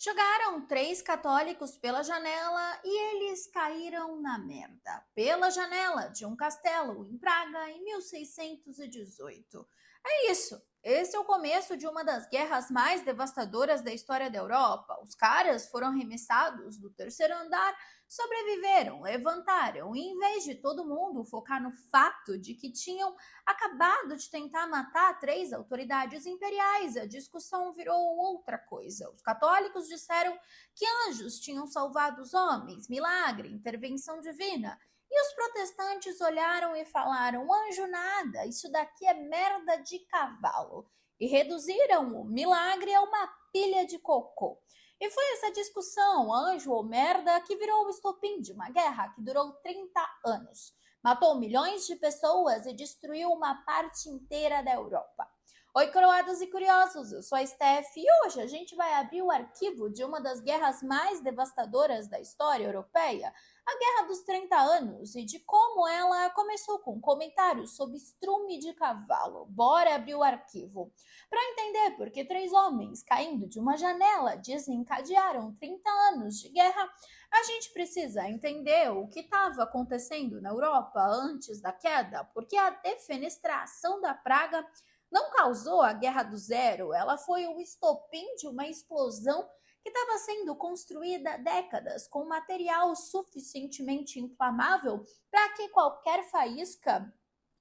Jogaram três católicos pela janela e eles caíram na merda. Pela janela de um castelo em Praga em 1618. É isso. Esse é o começo de uma das guerras mais devastadoras da história da Europa. Os caras foram arremessados do terceiro andar, sobreviveram, levantaram e, em vez de todo mundo focar no fato de que tinham acabado de tentar matar três autoridades imperiais, a discussão virou outra coisa. Os católicos disseram que anjos tinham salvado os homens, milagre, intervenção divina. E os protestantes olharam e falaram: anjo nada, isso daqui é merda de cavalo. E reduziram o milagre a uma pilha de cocô. E foi essa discussão, anjo ou merda, que virou o estopim de uma guerra que durou 30 anos. Matou milhões de pessoas e destruiu uma parte inteira da Europa. Oi, coroados e curiosos, eu sou a Steph e hoje a gente vai abrir o arquivo de uma das guerras mais devastadoras da história europeia, a Guerra dos 30 Anos, e de como ela começou com comentários sobre estrume de cavalo. Bora abrir o arquivo. Para entender por que três homens caindo de uma janela desencadearam 30 anos de guerra, a gente precisa entender o que estava acontecendo na Europa antes da queda, porque a defenestração da praga não causou a Guerra do Zero, ela foi o estopim de uma explosão que estava sendo construída há décadas com material suficientemente inflamável para que qualquer faísca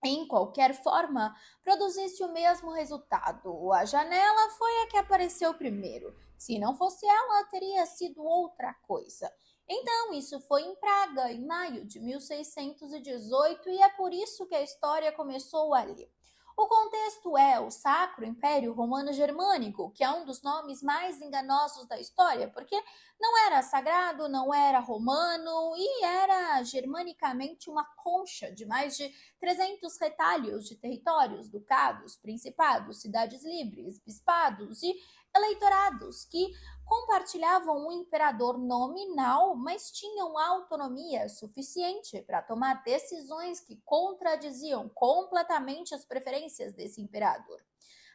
em qualquer forma, produzisse o mesmo resultado. A janela foi a que apareceu primeiro. Se não fosse ela, teria sido outra coisa. Então, isso foi em Praga, em maio de 1618, e é por isso que a história começou ali. O contexto é o Sacro Império Romano Germânico, que é um dos nomes mais enganosos da história, porque não era sagrado, não era romano e era germanicamente uma concha de mais de 300 retalhos de territórios, ducados, principados, cidades livres, bispados e eleitorados que compartilhavam um imperador nominal, mas tinham autonomia suficiente para tomar decisões que contradiziam completamente as preferências desse imperador.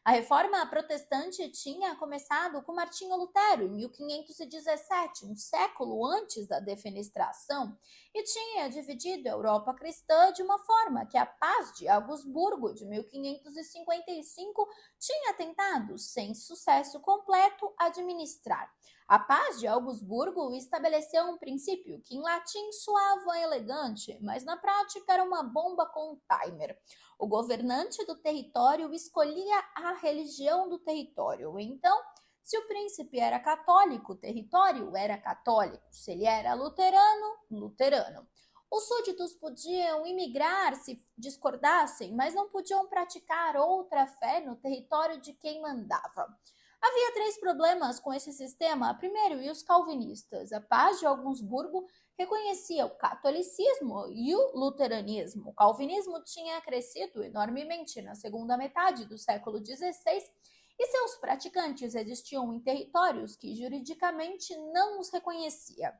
A reforma protestante tinha começado com Martinho Lutero, em 1517, um século antes da defenestração, e tinha dividido a Europa cristã de uma forma que a Paz de Augsburgo, de 1555, tinha tentado, sem sucesso completo, administrar. A Paz de Augsburgo estabeleceu um princípio que em latim soava elegante, mas na prática era uma bomba com um timer. O governante do território escolhia a religião do território. Então, se o príncipe era católico, o território era católico. Se ele era luterano, luterano. Os súditos podiam imigrar se discordassem, mas não podiam praticar outra fé no território de quem mandava. Havia três problemas com esse sistema. Primeiro, e os calvinistas. A Paz de Augsburgo reconhecia o catolicismo e o luteranismo. O calvinismo tinha crescido enormemente na segunda metade do século XVI e seus praticantes existiam em territórios que juridicamente não os reconhecia.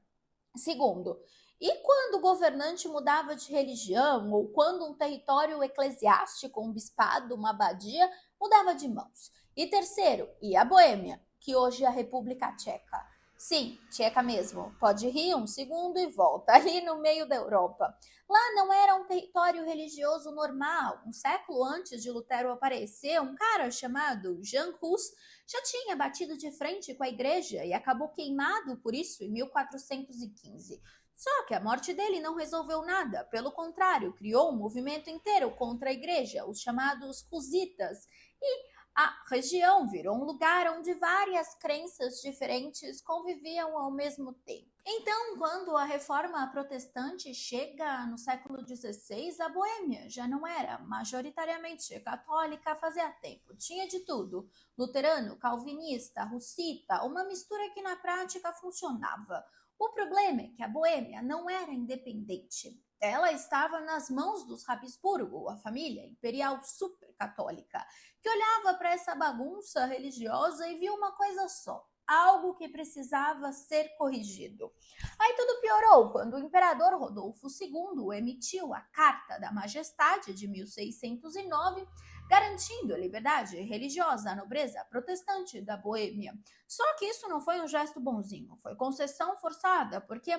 Segundo, e quando o governante mudava de religião ou quando um território eclesiástico, um bispado, uma abadia, mudava de mãos? E terceiro, e a Boêmia, que hoje é a República Tcheca? Sim, tcheca mesmo. Pode rir um segundo e volta, ali no meio da Europa. Lá não era um território religioso normal. Um século antes de Lutero aparecer, um cara chamado Jan Hus já tinha batido de frente com a igreja e acabou queimado por isso em 1415. Só que a morte dele não resolveu nada, pelo contrário, criou um movimento inteiro contra a igreja, os chamados Husitas, e a região virou um lugar onde várias crenças diferentes conviviam ao mesmo tempo. Então, quando a reforma protestante chega no século XVI, a Boêmia já não era majoritariamente católica fazia tempo. Tinha de tudo: luterano, calvinista, russita, uma mistura que na prática funcionava. O problema é que a Boêmia não era independente. Ela estava nas mãos dos Habsburgo, a família imperial super católica, que olhava para essa bagunça religiosa e viu uma coisa só: algo que precisava ser corrigido. Aí tudo piorou quando o imperador Rodolfo II emitiu a Carta da Majestade de 1609, garantindo a liberdade religiosa à nobreza protestante da Boêmia. Só que isso não foi um gesto bonzinho, foi concessão forçada, porque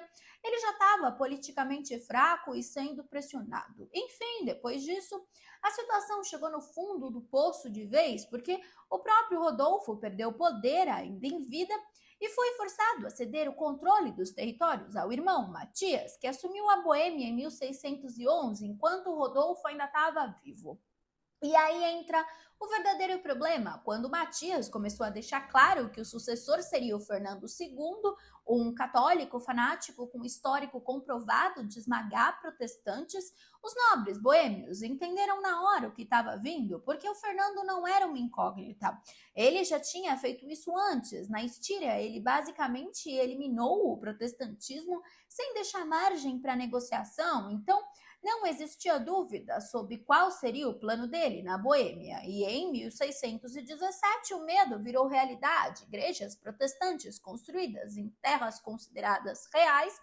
ele já estava politicamente fraco e sendo pressionado. Enfim, depois disso, a situação chegou no fundo do poço de vez, porque o próprio Rodolfo perdeu poder ainda em vida e foi forçado a ceder o controle dos territórios ao irmão Matias, que assumiu a Boêmia em 1611, enquanto Rodolfo ainda estava vivo. E aí entra o verdadeiro problema, quando Matias começou a deixar claro que o sucessor seria o Fernando II, um católico fanático com histórico comprovado de esmagar protestantes. Os nobres boêmios entenderam na hora o que estava vindo, porque o Fernando não era uma incógnita. Ele já tinha feito isso antes. Na Estíria, ele basicamente eliminou o protestantismo sem deixar margem para negociação. Então, não existia dúvida sobre qual seria o plano dele na Boêmia, e em 1617 o medo virou realidade. Igrejas protestantes construídas em terras consideradas reais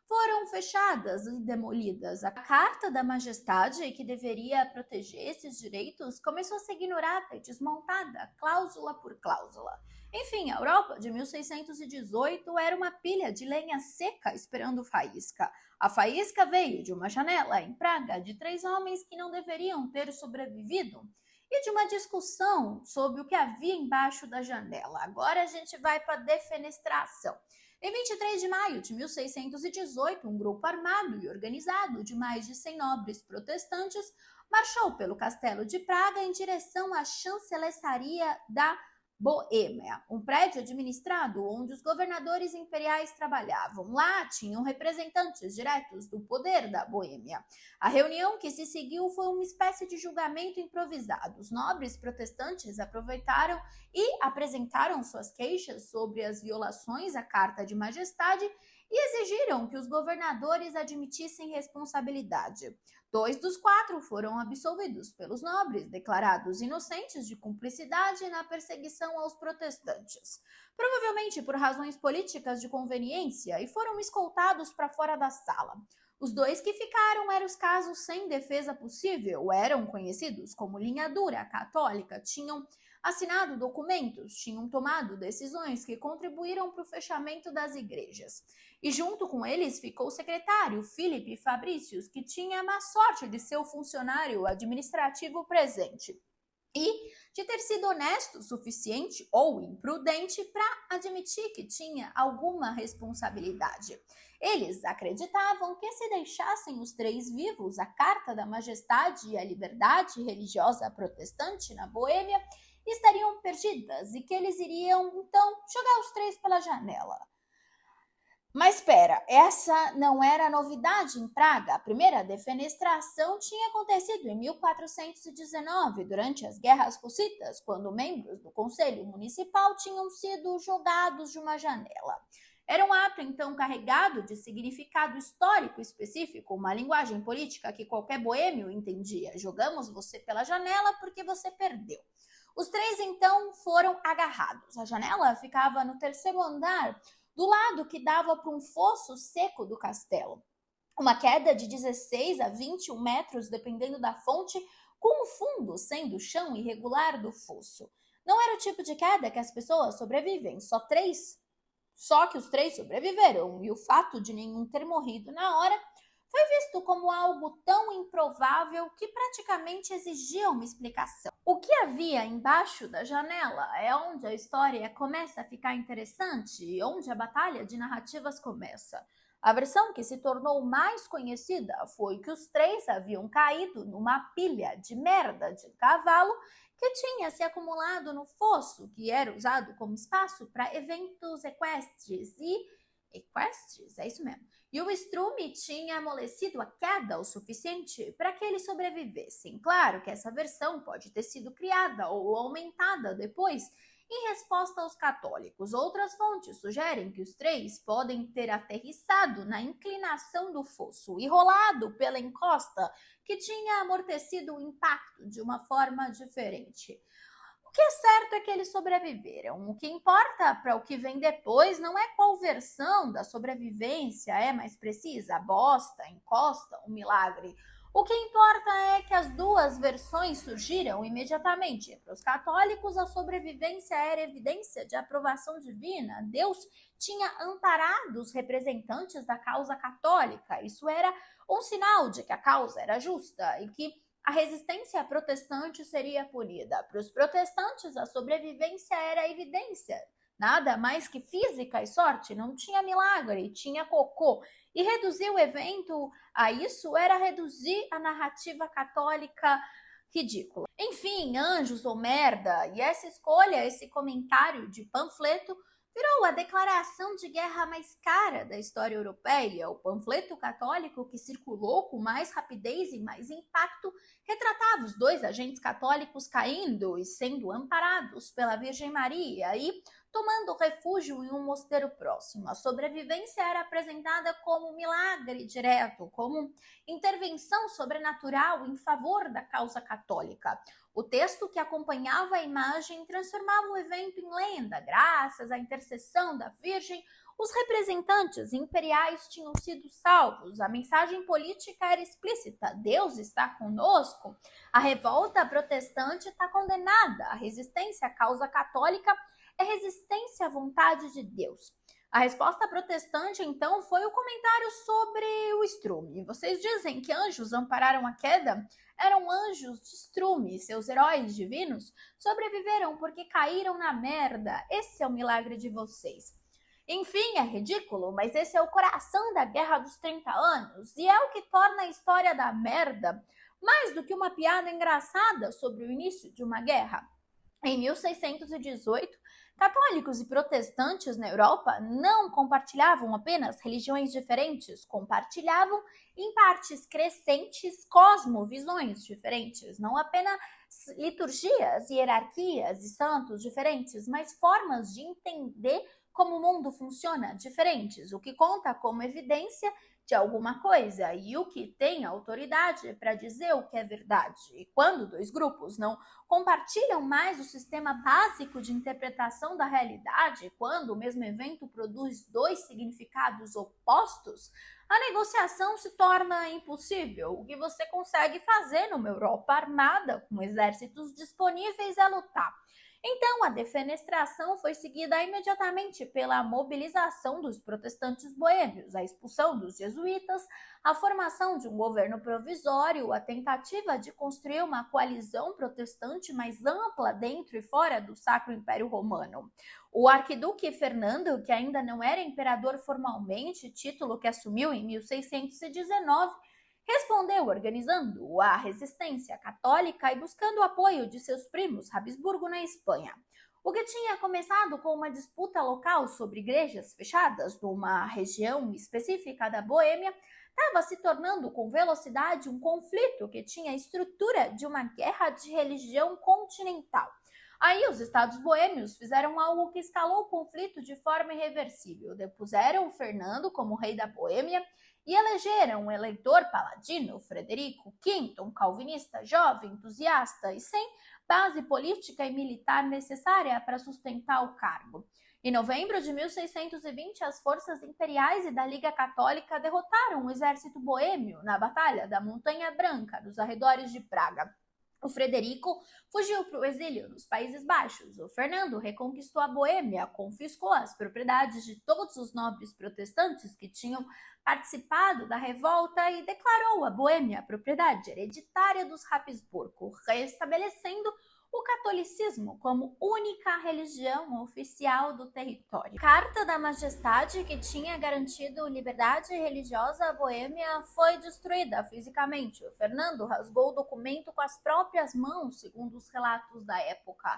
foram fechadas e demolidas. A Carta da Majestade, que deveria proteger esses direitos, começou a ser ignorada e desmontada, cláusula por cláusula. Enfim, a Europa de 1618 era uma pilha de lenha seca esperando faísca. A faísca veio de uma janela em Praga de 3 homens que não deveriam ter sobrevivido e de uma discussão sobre o que havia embaixo da janela. Agora a gente vai para a defenestração. Em 23 de maio de 1618, um grupo armado e organizado de mais de 100 nobres protestantes marchou pelo castelo de Praga em direção à chancelaria da Boêmia, um prédio administrado onde os governadores imperiais trabalhavam. Lá tinham representantes diretos do poder da Boêmia. A reunião que se seguiu foi uma espécie de julgamento improvisado. Os nobres protestantes aproveitaram e apresentaram suas queixas sobre as violações à Carta de Majestade e exigiram que os governadores admitissem responsabilidade. 2 dos 4 foram absolvidos pelos nobres, declarados inocentes de cumplicidade na perseguição aos protestantes, provavelmente por razões políticas de conveniência, e foram escoltados para fora da sala. Os 2 que ficaram eram os casos sem defesa possível, eram conhecidos como linha dura católica, tinham assinado documentos, tinham tomado decisões que contribuíram para o fechamento das igrejas. E junto com eles ficou o secretário Filipe Fabricius, que tinha a má sorte de ser o funcionário administrativo presente e de ter sido honesto o suficiente ou imprudente para admitir que tinha alguma responsabilidade. Eles acreditavam que se deixassem os 3 vivos a Carta da Majestade e a liberdade religiosa protestante na Boêmia estariam perdidas e que eles iriam, então, jogar os 3 pela janela. Mas espera, essa não era novidade em Praga. A primeira defenestração tinha acontecido em 1419, durante as guerras hussitas, quando membros do Conselho Municipal tinham sido jogados de uma janela. Era um ato, então, carregado de significado histórico específico, uma linguagem política que qualquer boêmio entendia. Jogamos você pela janela porque você perdeu. Os 3, então, foram agarrados. A janela ficava no 3º andar, do lado que dava para um fosso seco do castelo. Uma queda de 16 a 21 metros, dependendo da fonte, com o fundo sendo o chão irregular do fosso. Não era o tipo de queda que as pessoas sobrevivem, só que os 3 sobreviveram, e o fato de nenhum ter morrido na hora foi visto como algo tão improvável que praticamente exigia uma explicação. O que havia embaixo da janela é onde a história começa a ficar interessante e onde a batalha de narrativas começa. A versão que se tornou mais conhecida foi que os 3 haviam caído numa pilha de merda de cavalo que tinha se acumulado no fosso, que era usado como espaço para eventos equestres é isso mesmo. E o estrume tinha amolecido a queda o suficiente para que eles sobrevivessem. Claro que essa versão pode ter sido criada ou aumentada depois em resposta aos católicos. Outras fontes sugerem que os 3 podem ter aterrissado na inclinação do fosso e rolado pela encosta que tinha amortecido o impacto de uma forma diferente. O que é certo é que eles sobreviveram. O que importa para o que vem depois não é qual versão da sobrevivência é mais precisa, a bosta, a encosta, o milagre. O que importa é que as duas versões surgiram imediatamente. Para os católicos, a sobrevivência era evidência de aprovação divina. Deus tinha amparado os representantes da causa católica. Isso era um sinal de que a causa era justa e que a resistência protestante seria punida. Para os protestantes, a sobrevivência era evidência. Nada mais que física e sorte, não tinha milagre, tinha cocô. E reduzir o evento a isso era reduzir a narrativa católica ridícula. Enfim, anjos ou merda, e essa escolha, esse comentário de panfleto, virou a declaração de guerra mais cara da história europeia. O panfleto católico que circulou com mais rapidez e mais impacto retratava os dois agentes católicos caindo e sendo amparados pela Virgem Maria e tomando refúgio em um mosteiro próximo. A sobrevivência era apresentada como milagre direto, como intervenção sobrenatural em favor da causa católica. O texto que acompanhava a imagem transformava o evento em lenda. Graças à intercessão da Virgem, os representantes imperiais tinham sido salvos. A mensagem política era explícita: Deus está conosco. A revolta protestante está condenada. A resistência à causa católica é resistência à vontade de Deus. A resposta protestante, então, foi o comentário sobre o estrume. Vocês dizem que anjos ampararam a queda? Eram anjos de estrume. Seus heróis divinos sobreviveram porque caíram na merda. Esse é o milagre de vocês. Enfim, é ridículo, mas esse é o coração da Guerra dos 30 anos e é o que torna a história da merda mais do que uma piada engraçada sobre o início de uma guerra. Em 1618, católicos e protestantes na Europa não compartilhavam apenas religiões diferentes, compartilhavam em partes crescentes cosmovisões diferentes, não apenas liturgias, hierarquias e santos diferentes, mas formas de entender como o mundo funciona diferentes, o que conta como evidência de alguma coisa e o que tem autoridade para dizer o que é verdade. E quando dois grupos não compartilham mais o sistema básico de interpretação da realidade, quando o mesmo evento produz dois significados opostos, a negociação se torna impossível. O que você consegue fazer numa Europa armada, com exércitos disponíveis, é lutar. Então, a defenestração foi seguida imediatamente pela mobilização dos protestantes boêmios, a expulsão dos jesuítas, a formação de um governo provisório, a tentativa de construir uma coalizão protestante mais ampla dentro e fora do Sacro Império Romano. O arquiduque Fernando, que ainda não era imperador formalmente, título que assumiu em 1619, respondeu organizando a resistência católica e buscando o apoio de seus primos Habsburgo na Espanha. O que tinha começado com uma disputa local sobre igrejas fechadas numa região específica da Boêmia estava se tornando com velocidade um conflito que tinha a estrutura de uma guerra de religião continental. Aí os estados boêmios fizeram algo que escalou o conflito de forma irreversível. Depuseram Fernando como rei da Boêmia e elegeram um eleitor paladino, Frederico V, um calvinista jovem, entusiasta e sem base política e militar necessária para sustentar o cargo. Em novembro de 1620, as forças imperiais e da Liga Católica derrotaram o exército boêmio na Batalha da Montanha Branca, nos arredores de Praga. O Frederico fugiu para o exílio nos Países Baixos. O Fernando reconquistou a Boêmia, confiscou as propriedades de todos os nobres protestantes que tinham participado da revolta e declarou a Boêmia propriedade hereditária dos Habsburgo, restabelecendo o catolicismo como única religião oficial do território. A Carta da Majestade, que tinha garantido liberdade religiosa à Boêmia, foi destruída fisicamente. O Fernando rasgou o documento com as próprias mãos, segundo os relatos da época.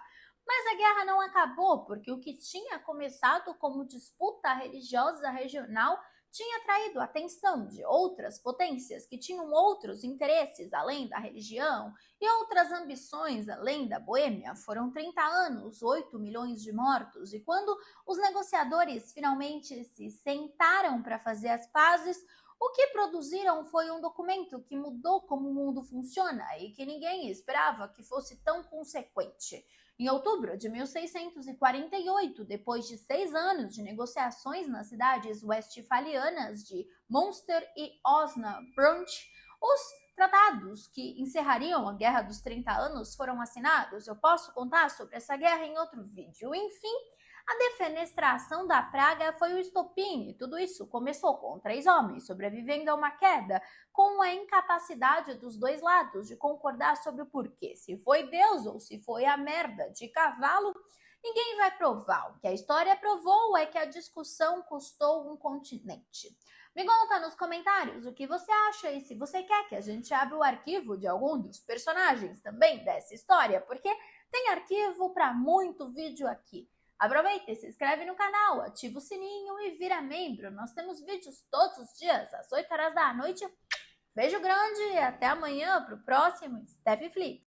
Mas a guerra não acabou, porque o que tinha começado como disputa religiosa regional tinha atraído a atenção de outras potências que tinham outros interesses além da religião e outras ambições além da Boêmia. Foram 30 anos, 8 milhões de mortos, e quando os negociadores finalmente se sentaram para fazer as pazes, o que produziram foi um documento que mudou como o mundo funciona e que ninguém esperava que fosse tão consequente. Em outubro de 1648, depois de 6 anos de negociações nas cidades westfalianas de Münster e Osnabrück, os Tratados que encerrariam a Guerra dos 30 Anos foram assinados. Eu posso contar sobre essa guerra em outro vídeo. Enfim, a defenestração da praga foi o estopim e tudo isso começou com 3 homens sobrevivendo a uma queda, com a incapacidade dos dois lados de concordar sobre o porquê. Se foi Deus ou se foi a merda de cavalo, ninguém vai provar. O que a história provou é que a discussão custou um continente. Me conta nos comentários o que você acha e se você quer que a gente abra o arquivo de algum dos personagens também dessa história, porque tem arquivo para muito vídeo aqui. Aproveita e se inscreve no canal, ativa o sininho e vira membro. Nós temos vídeos todos os dias, às 8 horas da noite. Beijo grande e até amanhã para o próximo Steph Flix.